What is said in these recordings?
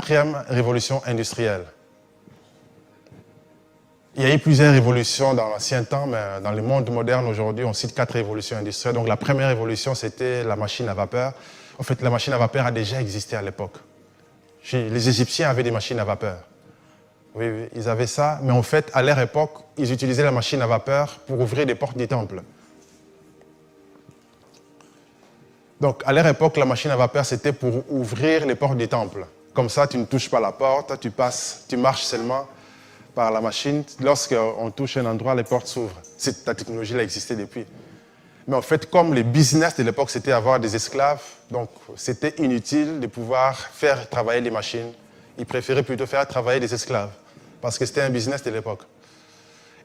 quatrième révolution industrielle. Il y a eu plusieurs révolutions dans l'ancien temps, mais dans le monde moderne aujourd'hui, on cite 4 révolutions industrielles. Donc la première révolution, c'était la machine à vapeur. En fait, la machine à vapeur a déjà existé à l'époque. Les Égyptiens avaient des machines à vapeur. Oui, oui, ils avaient ça, mais en fait, à leur époque, ils utilisaient la machine à vapeur pour ouvrir des portes des temples. Donc, à leur époque, la machine à vapeur, c'était pour ouvrir les portes des temples. Comme ça, tu ne touches pas la porte, tu marches seulement par la machine. Lorsqu'on touche un endroit, les portes s'ouvrent. Cette technologie-là existait depuis. Mais en fait, comme les business de l'époque, c'était avoir des esclaves, donc c'était inutile de pouvoir faire travailler les machines. Ils préféraient plutôt faire travailler des esclaves, parce que c'était un business de l'époque.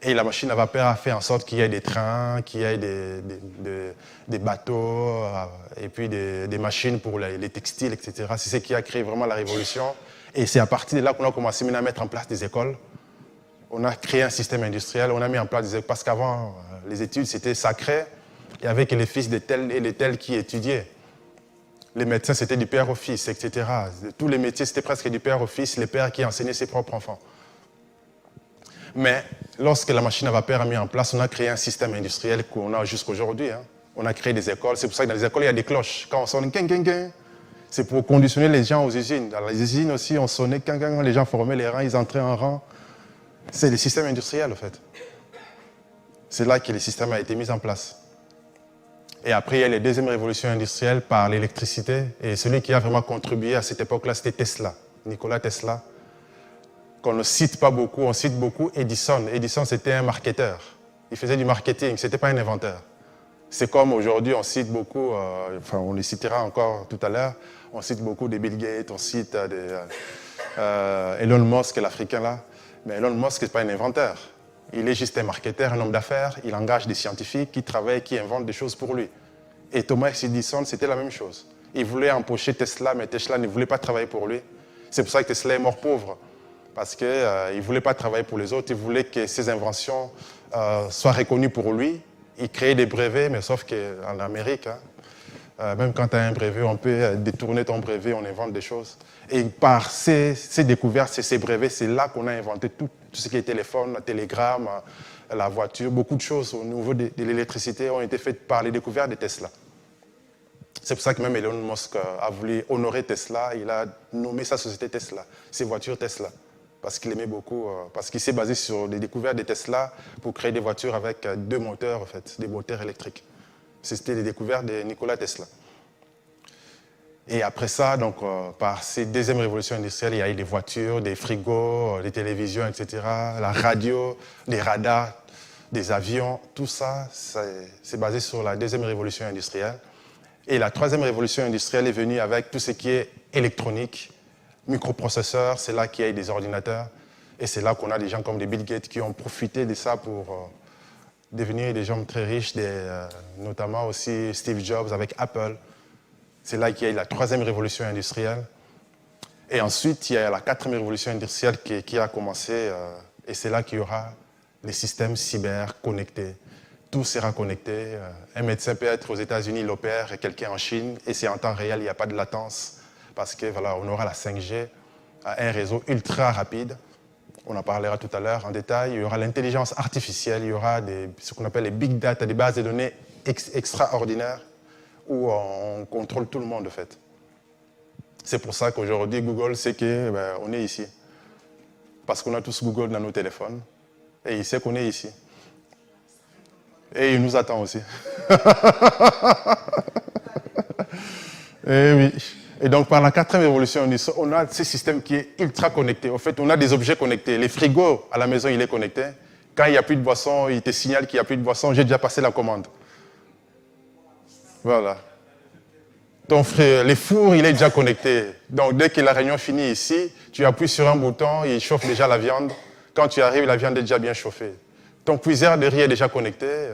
Et la machine à vapeur a fait en sorte qu'il y ait des trains, qu'il y ait des bateaux, et puis des machines pour les textiles, etc. C'est ce qui a créé vraiment la révolution. Et c'est à partir de là qu'on a commencé maintenant à mettre en place des écoles. On a créé un système industriel, on a mis en place des écoles, parce qu'avant, les études, c'était sacré. Il n'y avait que les fils de tels et de tels qui étudiaient. Les médecins, c'était du père au fils, etc. Tous les métiers, c'était presque du père au fils, les pères qui enseignaient ses propres enfants. Mais lorsque la machine à vapeur a mis en place, on a créé un système industriel qu'on a jusqu'à aujourd'hui. Hein. On a créé des écoles. C'est pour ça que dans les écoles, il y a des cloches. Quand on sonne « c'est pour conditionner les gens aux usines. Dans les usines aussi, on sonnait « les gens formaient les rangs, ils entraient en rang. C'est le système industriel, en fait. C'est là que le système a été mis en place. Et après, il y a la deuxième révolution industrielle par l'électricité. Et celui qui a vraiment contribué à cette époque-là, c'était Tesla, Nikola Tesla. Qu'on ne cite pas beaucoup, on cite beaucoup Edison. Edison, c'était un marketeur. Il faisait du marketing, ce n'était pas un inventeur. C'est comme aujourd'hui, on cite beaucoup, on les citera encore tout à l'heure, on cite beaucoup de Bill Gates, on cite Elon Musk, l'Africain là. Mais Elon Musk, ce n'est pas un inventeur. Il est juste un marketeur, un homme d'affaires. Il engage des scientifiques qui travaillent, qui inventent des choses pour lui. Et Thomas Edison, c'était la même chose. Il voulait empocher Tesla, mais Tesla ne voulait pas travailler pour lui. C'est pour ça que Tesla est mort pauvre. Parce qu'il ne voulait pas travailler pour les autres. Il voulait que ses inventions soient reconnues pour lui. Il créait des brevets, mais sauf qu'en Amérique, même quand tu as un brevet, on peut détourner ton brevet, on invente des choses. Et par ces découvertes, ces brevets, c'est là qu'on a inventé tout ce qui est téléphone, télégramme, la voiture. Beaucoup de choses au niveau de l'électricité ont été faites par les découvertes de Tesla. C'est pour ça que même Elon Musk a voulu honorer Tesla. Il a nommé sa société Tesla, ses voitures Tesla. Parce qu'il aimait beaucoup, parce qu'il s'est basé sur les découvertes de Tesla pour créer des voitures avec 2 moteurs, en fait, des moteurs électriques. C'était les découvertes de Nikola Tesla. Et après ça, donc, par ces deuxième révolution industrielle, il y a eu des voitures, des frigos, des télévisions, etc., la radio, des radars, des avions. Tout ça, c'est basé sur la deuxième révolution industrielle. Et la troisième révolution industrielle est venue avec tout ce qui est électronique, microprocesseurs, c'est là qu'il y a eu des ordinateurs. Et c'est là qu'on a des gens comme des Bill Gates qui ont profité de ça pour devenir des gens très riches, notamment aussi Steve Jobs avec Apple. C'est là qu'il y a eu la troisième révolution industrielle. Et ensuite, il y a la quatrième révolution industrielle qui a commencé. Et c'est là qu'il y aura les systèmes cyber connectés. Tout sera connecté. Un médecin peut être aux États-Unis, il opère, et quelqu'un en Chine, et c'est en temps réel, il n'y a pas de latence. Parce que voilà, on aura la 5G, un réseau ultra rapide. On en parlera tout à l'heure en détail. Il y aura l'intelligence artificielle, il y aura ce qu'on appelle les big data, des bases de données extraordinaires où on contrôle tout le monde, en fait. C'est pour ça qu'aujourd'hui, Google sait qu'on est ici. Parce qu'on a tous Google dans nos téléphones. Et il sait qu'on est ici. Et il nous attend aussi. Et oui. Et donc, par la quatrième révolution, on a ce système qui est ultra connecté. En fait, on a des objets connectés. Les frigos à la maison, il est connecté. Quand il n'y a plus de boisson, il te signale qu'il n'y a plus de boisson. J'ai déjà passé la commande. Voilà. Ton frère, les fours, il est déjà connecté. Donc, dès que la réunion finit ici, tu appuies sur un bouton, il chauffe déjà la viande. Quand tu arrives, la viande est déjà bien chauffée. Ton cuiseur de riz est déjà connecté.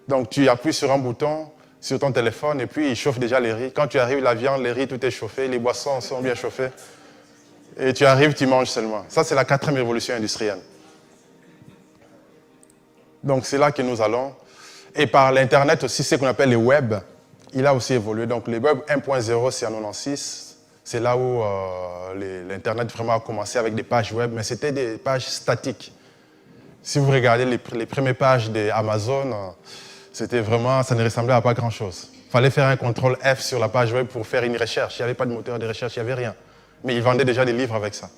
Donc, tu appuies sur un bouton sur ton téléphone et puis il chauffe déjà les riz. Quand tu arrives, la viande, les riz, tout est chauffé, les boissons sont bien chauffées. Et tu arrives, tu manges seulement. Ça, c'est la quatrième révolution industrielle. Donc, c'est là que nous allons. Et par l'Internet aussi, ce qu'on appelle le web, il a aussi évolué. Donc, le web 1.0, c'est en 96. C'est là où l'Internet vraiment a commencé avec des pages web, mais c'était des pages statiques. Si vous regardez les premières pages d'Amazon, c'était vraiment, ça ne ressemblait à pas grand-chose. Il fallait faire un contrôle F sur la page web pour faire une recherche. Il n'y avait pas de moteur de recherche, il n'y avait rien. Mais ils vendaient déjà des livres avec ça.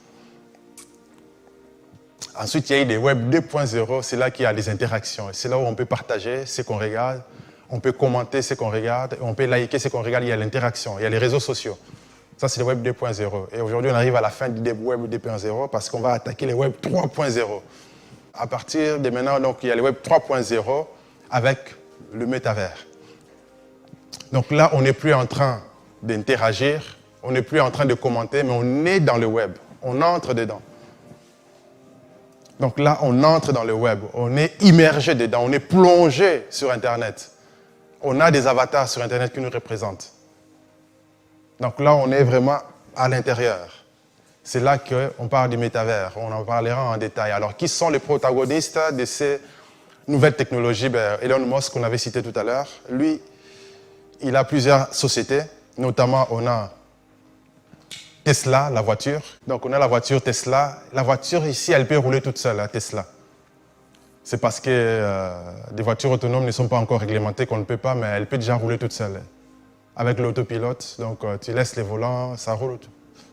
Ensuite, il y a eu des web 2.0, c'est là qu'il y a des interactions. C'est là où on peut partager ce qu'on regarde, on peut commenter ce qu'on regarde, on peut liker ce qu'on regarde, il y a l'interaction, il y a les réseaux sociaux. Ça, c'est le web 2.0. Et aujourd'hui, on arrive à la fin du web 2.0 parce qu'on va attaquer le web 3.0. À partir de maintenant, donc, il y a le web 3.0 avec le métavers. Donc là, on n'est plus en train d'interagir, on n'est plus en train de commenter, mais on est dans le web, on entre dedans. Donc là, on entre dans le web, on est immergé dedans, on est plongé sur Internet. On a des avatars sur Internet qui nous représentent. Donc là, on est vraiment à l'intérieur. C'est là qu'on parle du métavers, on en parlera en détail. Alors, qui sont les protagonistes de ces nouvelles technologies? Elon Musk, qu'on avait cité tout à l'heure, lui, il a plusieurs sociétés, notamment on a Tesla, la voiture. Donc on a la voiture Tesla. La voiture ici, elle peut rouler toute seule, la Tesla. C'est parce que des voitures autonomes ne sont pas encore réglementées qu'on ne peut pas, mais elle peut déjà rouler toute seule. Avec l'autopilote, donc tu laisses les volants, ça roule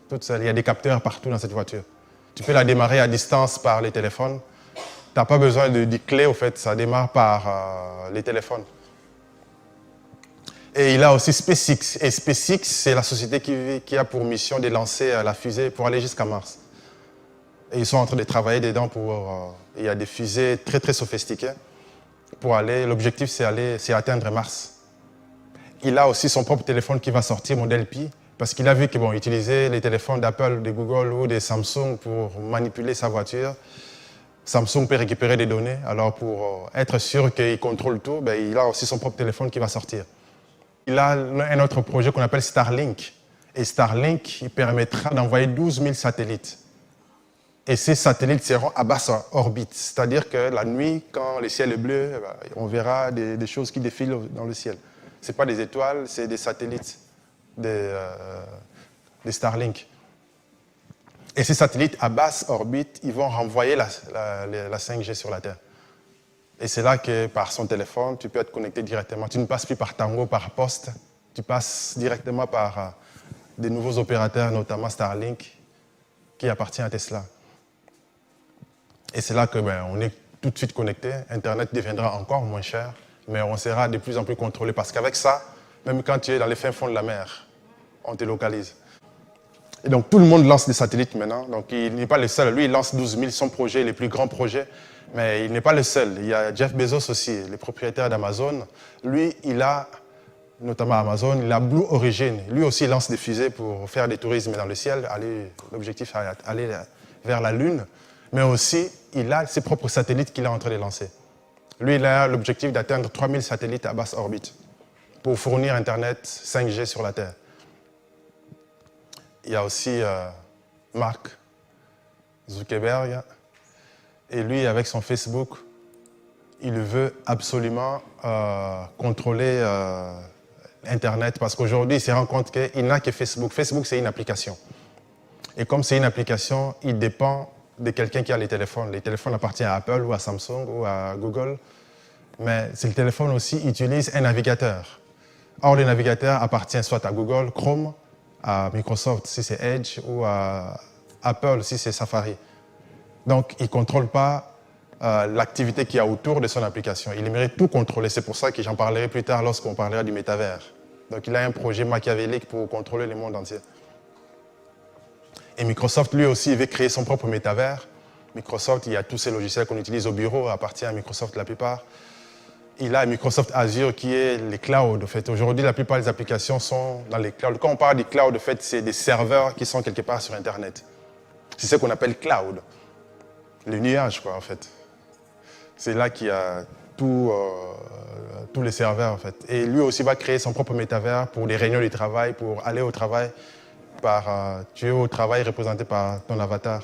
toute seule. Il y a des capteurs partout dans cette voiture. Tu peux la démarrer à distance par les téléphones. Tu n'as pas besoin de clés, au fait, ça démarre par les téléphones. Et il a aussi SpaceX. Et SpaceX, c'est la société qui a pour mission de lancer la fusée pour aller jusqu'à Mars. Et ils sont en train de travailler dedans pour... il y a des fusées très très sophistiquées pour aller... L'objectif, c'est atteindre Mars. Il a aussi son propre téléphone qui va sortir, modèle Pi, parce qu'il a vu qu'il utilisait les téléphones d'Apple, de Google ou de Samsung pour manipuler sa voiture. Samsung peut récupérer des données. Alors pour être sûr qu'il contrôle tout, il a aussi son propre téléphone qui va sortir. Il a un autre projet qu'on appelle Starlink. Et Starlink, il permettra d'envoyer 12 000 satellites. Et ces satellites seront à basse orbite. C'est-à-dire que la nuit, quand le ciel est bleu, on verra des choses qui défilent dans le ciel. Ce n'est pas des étoiles, c'est des satellites, des Starlink. Et ces satellites à basse orbite, ils vont renvoyer la 5G sur la Terre. Et c'est là que par son téléphone, tu peux être connecté directement. Tu ne passes plus par Tango, par poste. Tu passes directement par des nouveaux opérateurs, notamment Starlink, qui appartient à Tesla. Et c'est là que on est tout de suite connecté. Internet deviendra encore moins cher, mais on sera de plus en plus contrôlé. Parce qu'avec ça, même quand tu es dans les fins fonds de la mer, on te localise. Et donc tout le monde lance des satellites maintenant. Donc il n'est pas le seul. Lui, il lance 12 000, son projet, les plus grands projets. Mais il n'est pas le seul. Il y a Jeff Bezos aussi, le propriétaire d'Amazon. Lui, il a, notamment Amazon, il a Blue Origin. Lui aussi, il lance des fusées pour faire des tourismes dans le ciel. L'objectif est d'aller vers la Lune. Mais aussi, il a ses propres satellites qu'il est en train de lancer. Lui, il a l'objectif d'atteindre 3000 satellites à basse orbite pour fournir Internet 5G sur la Terre. Il y a aussi Mark Zuckerberg. Et lui, avec son Facebook, il veut absolument contrôler Internet parce qu'aujourd'hui, il se rend compte qu'il n'a que Facebook. Facebook, c'est une application. Et comme c'est une application, il dépend de quelqu'un qui a les téléphones. Les téléphones appartiennent à Apple ou à Samsung ou à Google. Mais le téléphone aussi utilise un navigateur. Or, le navigateur appartient soit à Google, Chrome, à Microsoft si c'est Edge ou à Apple si c'est Safari. Donc, il ne contrôle pas l'activité qu'il y a autour de son application. Il aimerait tout contrôler. C'est pour ça que j'en parlerai plus tard lorsqu'on parlera du métavers. Donc, il a un projet machiavélique pour contrôler le monde entier. Et Microsoft, lui aussi, il veut créer son propre métavers. Microsoft, il y a tous ces logiciels qu'on utilise au bureau, appartient à Microsoft la plupart. Il a Microsoft Azure qui est les clouds. En fait. Aujourd'hui, la plupart des applications sont dans les clouds. Quand on parle des clouds, en fait, c'est des serveurs qui sont quelque part sur Internet. C'est ce qu'on appelle cloud. Le nuage, quoi, en fait. C'est là qu'il y a tous les serveurs, en fait. Et lui aussi va créer son propre métavers pour des réunions de travail, pour aller au travail. Tu es au travail représenté par ton avatar.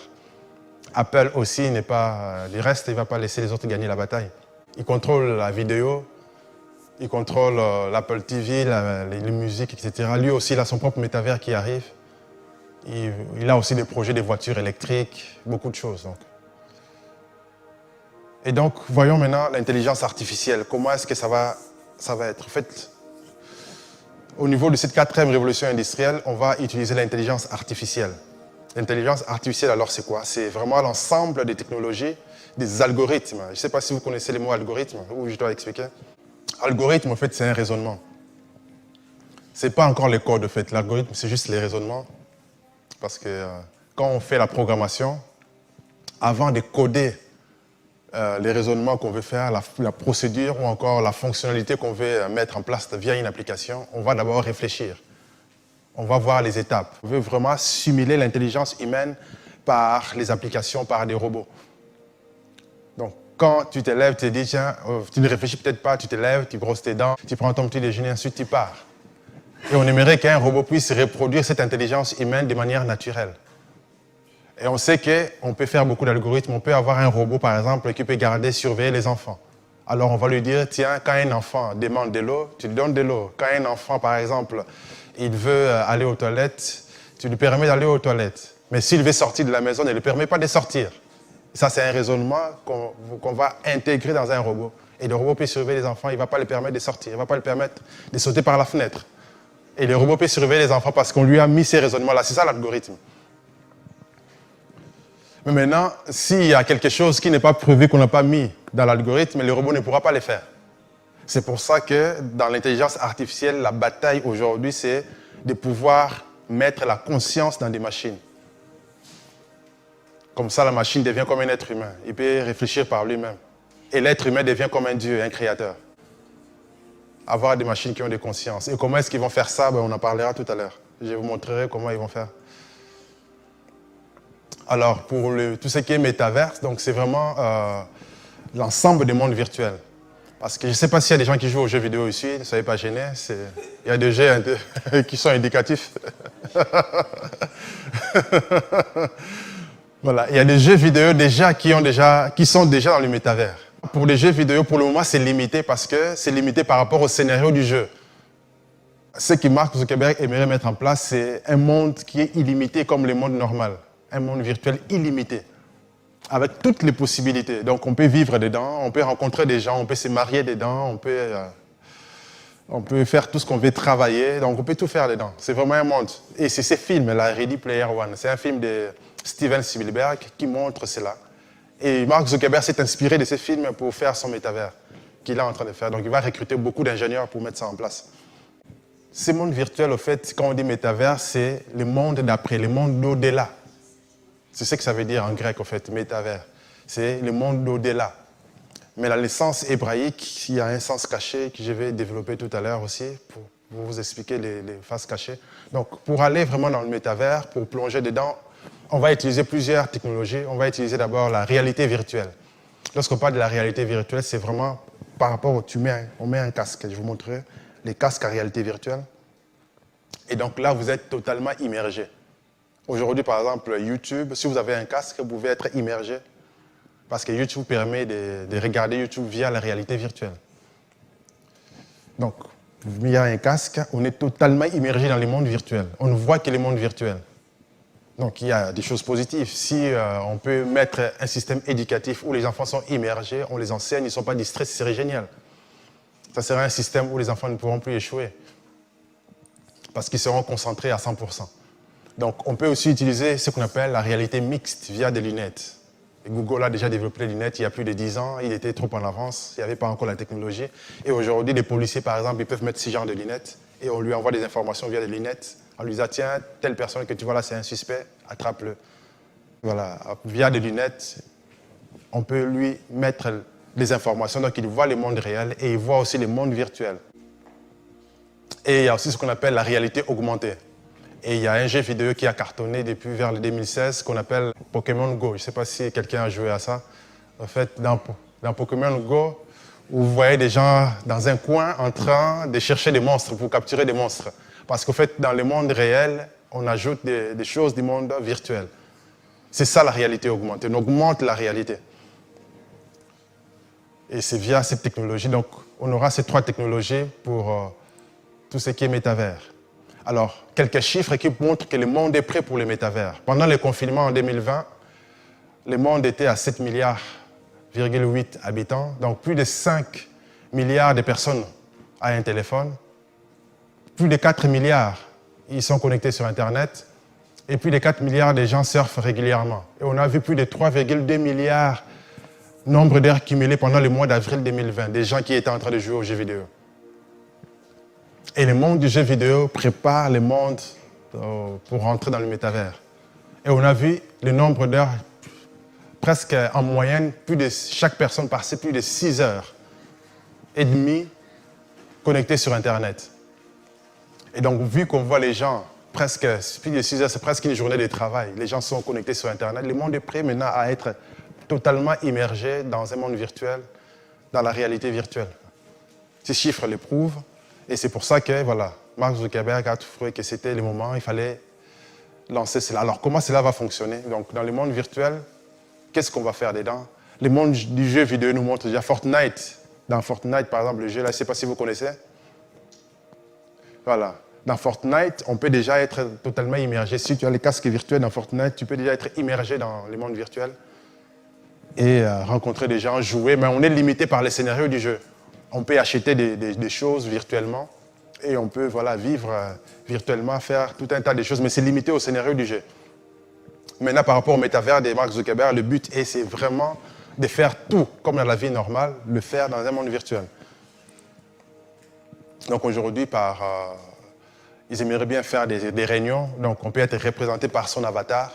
Apple aussi n'est pas... du reste, il ne va pas laisser les autres gagner la bataille. Il contrôle la vidéo, il contrôle l'Apple TV, les musiques, etc. Lui aussi, il a son propre métavers qui arrive. Il a aussi des projets de voitures électriques, beaucoup de choses. Et donc, voyons maintenant l'intelligence artificielle. Comment est-ce que ça va être? En fait, au niveau de cette 4e révolution industrielle, on va utiliser l'intelligence artificielle. L'intelligence artificielle, alors c'est quoi? C'est vraiment l'ensemble des technologies, des algorithmes. Je ne sais pas si vous connaissez le mot algorithme, ou je dois expliquer. Algorithme, en fait, c'est un raisonnement. Ce n'est pas encore les codes, en fait. L'algorithme, c'est juste les raisonnements. Parce que quand on fait la programmation, avant de coder les raisonnements qu'on veut faire, la procédure ou encore la fonctionnalité qu'on veut mettre en place via une application, on va d'abord réfléchir. On va voir les étapes. On veut vraiment simuler l'intelligence humaine par les applications, par des robots. Donc, quand tu te lèves, tu te dis, tiens, tu ne réfléchis peut-être pas, tu te lèves, tu brosses tes dents, tu prends ton petit déjeuner, ensuite tu pars. Et on aimerait qu'un robot puisse reproduire cette intelligence humaine de manière naturelle. Et on sait qu'on peut faire beaucoup d'algorithmes. On peut avoir un robot, par exemple, qui peut garder, surveiller les enfants. Alors on va lui dire, tiens, quand un enfant demande de l'eau, tu lui donnes de l'eau. Quand un enfant, par exemple, il veut aller aux toilettes, tu lui permets d'aller aux toilettes. Mais s'il veut sortir de la maison, ne lui permet pas de sortir. Ça, c'est un raisonnement qu'on va intégrer dans un robot. Et le robot peut surveiller les enfants, il ne va pas lui permettre de sortir, il ne va pas lui permettre de sauter par la fenêtre. Et le robot peut surveiller les enfants parce qu'on lui a mis ces raisonnements-là. C'est ça l'algorithme. Mais maintenant, s'il y a quelque chose qui n'est pas prévu, qu'on n'a pas mis dans l'algorithme, le robot ne pourra pas le faire. C'est pour ça que dans l'intelligence artificielle, la bataille aujourd'hui, c'est de pouvoir mettre la conscience dans des machines. Comme ça, la machine devient comme un être humain. Il peut réfléchir par lui-même. Et l'être humain devient comme un Dieu, un créateur. Avoir des machines qui ont des consciences. Et comment est-ce qu'ils vont faire ça? On en parlera tout à l'heure. Je vous montrerai comment ils vont faire. Alors, pour tout ce qui est métaverse, donc c'est vraiment l'ensemble des mondes virtuels. Parce que je ne sais pas s'il y a des gens qui jouent aux jeux vidéo ici, ne soyez pas gênés. Il y a des jeux qui sont indicatifs. Voilà, il y a des jeux vidéo qui sont déjà dans le métavers. Pour les jeux vidéo, pour le moment, c'est limité parce que c'est limité par rapport au scénario du jeu. Ce que Mark Zuckerberg aimerait mettre en place, c'est un monde qui est illimité comme le monde normal. Un monde virtuel illimité, avec toutes les possibilités. Donc on peut vivre dedans, on peut rencontrer des gens, on peut se marier dedans, on peut faire tout ce qu'on veut travailler, donc on peut tout faire dedans. C'est vraiment un monde. Et c'est ce film-là, Ready Player One, c'est un film de Steven Spielberg qui montre cela. Et Mark Zuckerberg s'est inspiré de ce film pour faire son métavers qu'il est en train de faire. Donc il va recruter beaucoup d'ingénieurs pour mettre ça en place. Ces mondes virtuels, au fait, quand on dit métavers, c'est le monde d'après, le monde d'au-delà. C'est ce que ça veut dire en grec, au fait, métavers. C'est le monde d'au-delà. Mais la licence hébraïque, il y a un sens caché que je vais développer tout à l'heure aussi pour vous expliquer les faces cachées. Donc, pour aller vraiment dans le métavers, pour plonger dedans, on va utiliser plusieurs technologies. On va utiliser d'abord la réalité virtuelle. Lorsqu'on parle de la réalité virtuelle, c'est vraiment par rapport au... On met un casque, je vous montrerai les casques à réalité virtuelle. Et donc là, vous êtes totalement immergé. Aujourd'hui, par exemple, YouTube, si vous avez un casque, vous pouvez être immergé parce que YouTube permet de regarder YouTube via la réalité virtuelle. Donc, il y a un casque, on est totalement immergé dans le monde virtuel. On ne voit que le monde virtuel. Donc, il y a des choses positives. Si on peut mettre un système éducatif où les enfants sont immergés, on les enseigne, ils ne sont pas distraits, ce serait génial. Ça serait un système où les enfants ne pourront plus échouer parce qu'ils seront concentrés à 100%. Donc, on peut aussi utiliser ce qu'on appelle la réalité mixte via des lunettes. Et Google a déjà développé les lunettes il y a plus de 10 ans. Il était trop en avance, il n'y avait pas encore la technologie. Et aujourd'hui, les policiers, par exemple, ils peuvent mettre ce genre de lunettes et on lui envoie des informations via des lunettes. On lui dit, tiens, telle personne que tu vois là, c'est un suspect, attrape-le. Voilà, via des lunettes, on peut lui mettre des informations. Donc, il voit le monde réel et il voit aussi le monde virtuel. Et il y a aussi ce qu'on appelle la réalité augmentée. Et il y a un jeu vidéo qui a cartonné depuis vers le 2016 qu'on appelle Pokémon Go. Je ne sais pas si quelqu'un a joué à ça. En fait, dans Pokémon Go, vous voyez des gens dans un coin en train de chercher des monstres pour capturer des monstres. Parce qu'en fait, dans le monde réel, on ajoute des choses du monde virtuel. C'est ça la réalité augmentée. On augmente la réalité. Et c'est via cette technologie. Donc, on aura ces 3 technologies pour tout ce qui est métavers. Alors, quelques chiffres qui montrent que le monde est prêt pour le métavers. Pendant le confinement en 2020, le monde était à 7,8 milliards habitants, donc plus de 5 milliards de personnes ont un téléphone, plus de 4 milliards ils sont connectés sur Internet, et plus de 4 milliards de gens surfent régulièrement. Et on a vu plus de 3,2 milliards nombre d'heures cumulées pendant le mois d'avril 2020, des gens qui étaient en train de jouer aux jeux vidéo. Et le monde du jeu vidéo prépare le monde pour rentrer dans le métavers. Et on a vu le nombre d'heures, presque en moyenne, chaque personne passait plus de 6 heures et demie connectées sur Internet. Et donc, vu qu'on voit les gens, presque plus de 6 heures, c'est presque une journée de travail. Les gens sont connectés sur Internet. Le monde est prêt maintenant à être totalement immergé dans un monde virtuel, dans la réalité virtuelle. Ces chiffres le prouvent. Et c'est pour ça que, voilà, Mark Zuckerberg a trouvé que c'était le moment, il fallait lancer cela. Alors, comment cela va fonctionner? Donc, dans le monde virtuel, qu'est-ce qu'on va faire dedans? Le monde du jeu vidéo nous montre déjà Fortnite. Dans Fortnite, par exemple, le jeu, là, je ne sais pas si vous connaissez. Voilà. Dans Fortnite, on peut déjà être totalement immergé. Si tu as les casques virtuels dans Fortnite, tu peux déjà être immergé dans le monde virtuel et rencontrer des gens, jouer. Mais on est limité par les scénarios du jeu. On peut acheter des choses virtuellement et on peut vivre virtuellement, faire tout un tas de choses, mais c'est limité au scénario du jeu. Maintenant, par rapport au métavers de Mark Zuckerberg, le but c'est vraiment de faire tout comme dans la vie normale, le faire dans un monde virtuel. Donc aujourd'hui, ils aimeraient bien faire des réunions, donc on peut être représenté par son avatar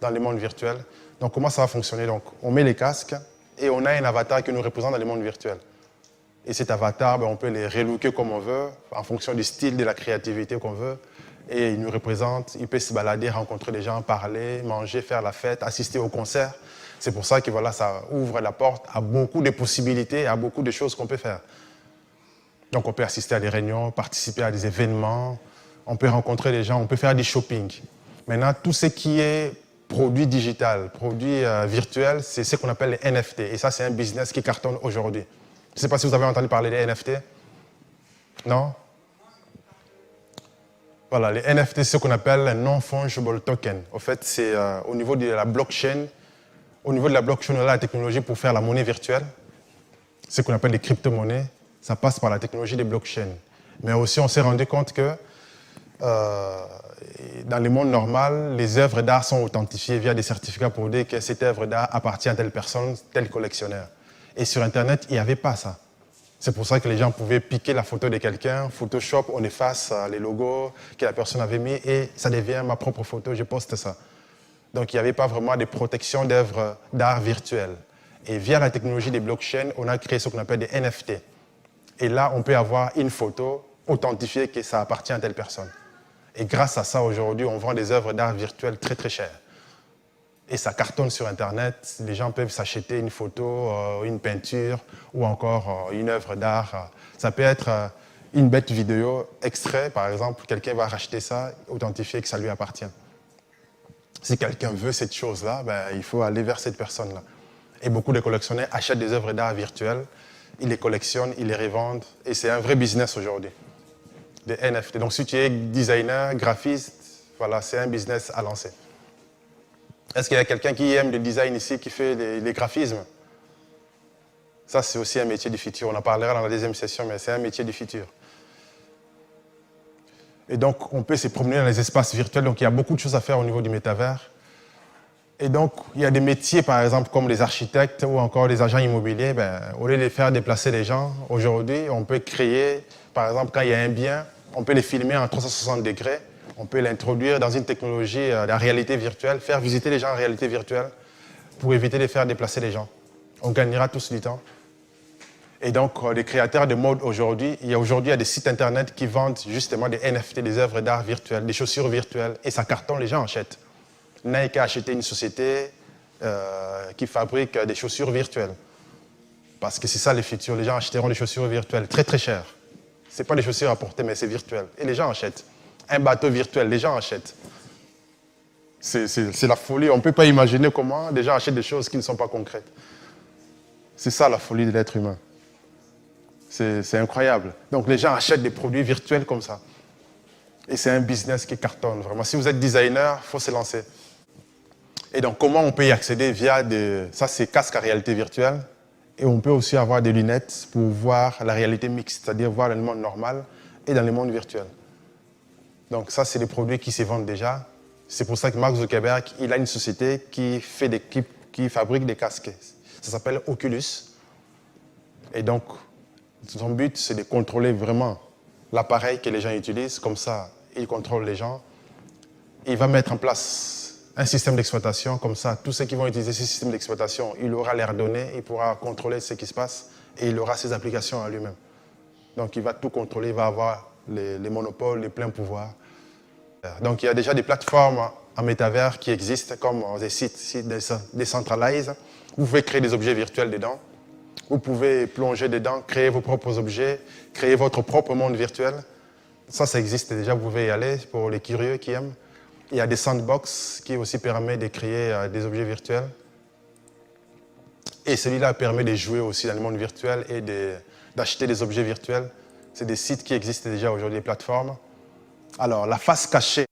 dans le monde virtuel. Donc comment ça va fonctionner? Donc on met les casques et on a un avatar qui nous représente dans le monde virtuel. Et cet avatar, on peut les relooker comme on veut, en fonction du style, de la créativité qu'on veut. Et il nous représente, il peut se balader, rencontrer des gens, parler, manger, faire la fête, assister au concert. C'est pour ça que ça ouvre la porte à beaucoup de possibilités, à beaucoup de choses qu'on peut faire. Donc on peut assister à des réunions, participer à des événements, on peut rencontrer des gens, on peut faire du shopping. Maintenant, tout ce qui est produit digital, produit virtuel, c'est ce qu'on appelle les NFT. Et ça, c'est un business qui cartonne aujourd'hui. Je ne sais pas si vous avez entendu parler des NFT. Non? Voilà, les NFT, c'est ce qu'on appelle un non-fungible token. En fait, c'est au niveau de la blockchain. Au niveau de la blockchain, on a la technologie pour faire la monnaie virtuelle. Ce qu'on appelle les crypto-monnaies. Ça passe par la technologie des blockchains. Mais aussi, on s'est rendu compte que dans le monde normal, les œuvres d'art sont authentifiées via des certificats pour dire que cette œuvre d'art appartient à telle personne, tel collectionneur. Et sur Internet, il n'y avait pas ça. C'est pour ça que les gens pouvaient piquer la photo de quelqu'un, Photoshop, on efface les logos que la personne avait mis et ça devient ma propre photo, je poste ça. Donc il n'y avait pas vraiment de protection d'œuvres d'art virtuelles. Et via la technologie des blockchains, on a créé ce qu'on appelle des NFT. Et là, on peut avoir une photo authentifiée que ça appartient à telle personne. Et grâce à ça, aujourd'hui, on vend des œuvres d'art virtuelles très très chères. Et ça cartonne sur Internet. Les gens peuvent s'acheter une photo, une peinture ou encore une œuvre d'art. Ça peut être une bête vidéo, extrait, par exemple. Quelqu'un va racheter ça, authentifier que ça lui appartient. Si quelqu'un veut cette chose-là, il faut aller vers cette personne-là. Et beaucoup de collectionneurs achètent des œuvres d'art virtuelles, ils les collectionnent, ils les revendent. Et c'est un vrai business aujourd'hui, des NFT. Donc si tu es designer, graphiste, voilà, c'est un business à lancer. Est-ce qu'il y a quelqu'un qui aime le design ici, qui fait les graphismes? Ça, c'est aussi un métier du futur. On en parlera dans la deuxième session, mais c'est un métier du futur. Et donc, on peut se promener dans les espaces virtuels. Donc, il y a beaucoup de choses à faire au niveau du métavers. Et donc, il y a des métiers, par exemple, comme les architectes ou encore les agents immobiliers. Au lieu de faire déplacer les gens, aujourd'hui, on peut créer, par exemple, quand il y a un bien, on peut les filmer en 360 degrés. On peut l'introduire dans une technologie de la réalité virtuelle, faire visiter les gens en réalité virtuelle pour éviter de faire déplacer les gens. On gagnera tous du temps. Et donc, les créateurs de mode aujourd'hui, il y a des sites internet qui vendent justement des NFT, des œuvres d'art virtuelles, des chaussures virtuelles, et ça cartonne, les gens achètent. Nike a acheté une société qui fabrique des chaussures virtuelles. Parce que c'est ça le futur, les gens achèteront des chaussures virtuelles très très chères. Ce n'est pas des chaussures à porter, mais c'est virtuel. Et les gens achètent. Un bateau virtuel, les gens achètent. C'est la folie. On ne peut pas imaginer comment des gens achètent des choses qui ne sont pas concrètes. C'est ça la folie de l'être humain. C'est incroyable. Donc les gens achètent des produits virtuels comme ça. Et c'est un business qui cartonne, vraiment. Si vous êtes designer, il faut se lancer. Et donc, comment on peut y accéder via des... Ça, c'est casque à réalité virtuelle. Et on peut aussi avoir des lunettes pour voir la réalité mixte, c'est-à-dire voir le monde normal et dans le monde virtuel. Donc ça, c'est des produits qui se vendent déjà. C'est pour ça que Mark Zuckerberg, il a une société qui fabrique des casques. Ça s'appelle Oculus. Et donc, son but, c'est de contrôler vraiment l'appareil que les gens utilisent. Comme ça, il contrôle les gens. Il va mettre en place un système d'exploitation. Comme ça, tous ceux qui vont utiliser ce système d'exploitation, il aura leurs données, il pourra contrôler ce qui se passe et il aura ses applications à lui-même. Donc, il va tout contrôler, il va avoir les monopoles, les pleins pouvoirs. Donc, il y a déjà des plateformes en métavers qui existent, comme des sites décentralisés. Vous pouvez créer des objets virtuels dedans. Vous pouvez plonger dedans, créer vos propres objets, créer votre propre monde virtuel. Ça existe déjà, vous pouvez y aller pour les curieux qui aiment. Il y a des sandbox qui aussi permettent de créer des objets virtuels. Et celui-là permet de jouer aussi dans le monde virtuel et d'acheter des objets virtuels. C'est des sites qui existent déjà aujourd'hui, des plateformes. Alors, la face cachée